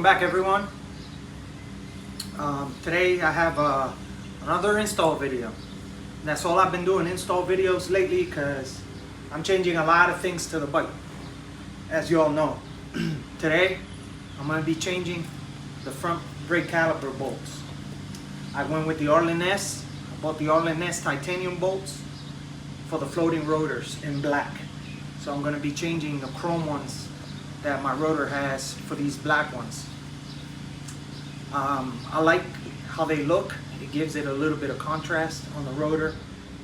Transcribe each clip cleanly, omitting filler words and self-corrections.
Welcome back, everyone. Today I have another install video. And that's all I've been doing, install videos lately, because I'm changing a lot of things to the bike, as you all know. Today I'm going to be changing the front brake caliper bolts. I went with the Arlen Ness. I bought the Arlen Ness titanium bolts for the floating rotors in black. So I'm going to be changing the chrome ones that my rotor has for these black ones. I like how they look. It gives it a little bit of contrast on the rotor.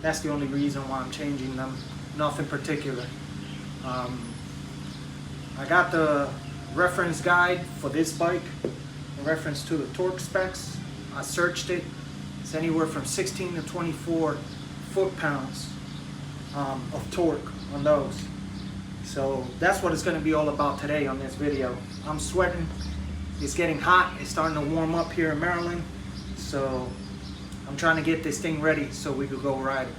That's the only reason why I'm changing them. Nothing particular. I got the reference guide for this bike in reference to the torque specs. I searched it. It's anywhere from 16 to 24 foot-pounds of torque on those. So that's what it's going to be all about today on this video. I'm sweating. It's getting hot. It's starting to warm up here in Maryland. So I'm trying to get this thing ready so we could go riding.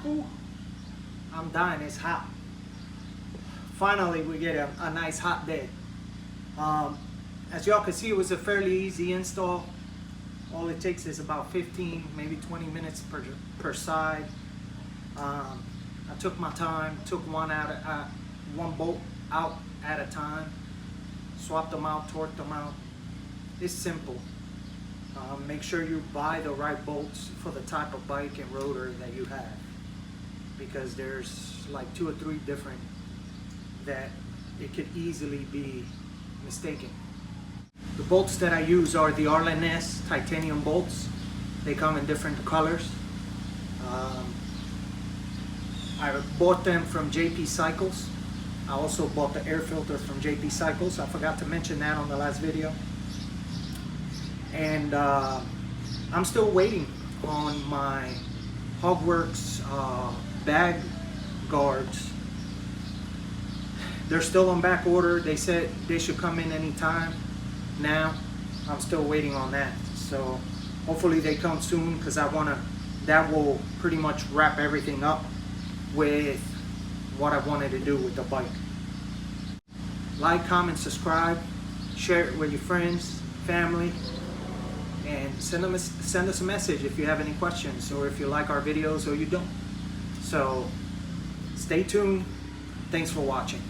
Whew, I'm dying, it's hot. Finally, we get a nice hot day. As y'all can see, it was a fairly easy install. All it takes is about 15, maybe 20 minutes per side. I took my time, took one bolt out at a time, swapped them out, torqued them out. It's simple. Make sure you buy the right bolts for the type of bike and rotor that you have, because there's like 2 or 3 different that it could easily be mistaken. The bolts that I use are the Arlen Ness titanium bolts. They come in different colors. I bought them from JP Cycles. I also bought the air filter from JP Cycles. I forgot to mention that on the last video. And I'm still waiting on my Hogworks bag guards. They're still on back order. They said they should come in anytime now. I'm still waiting on that. So hopefully they come soon, because that will pretty much wrap everything up with what I wanted to do with the bike. Like, comment, subscribe, share it with your friends, family, and send us a message if you have any questions, or if you like our videos or you don't. So stay tuned. Thanks for watching.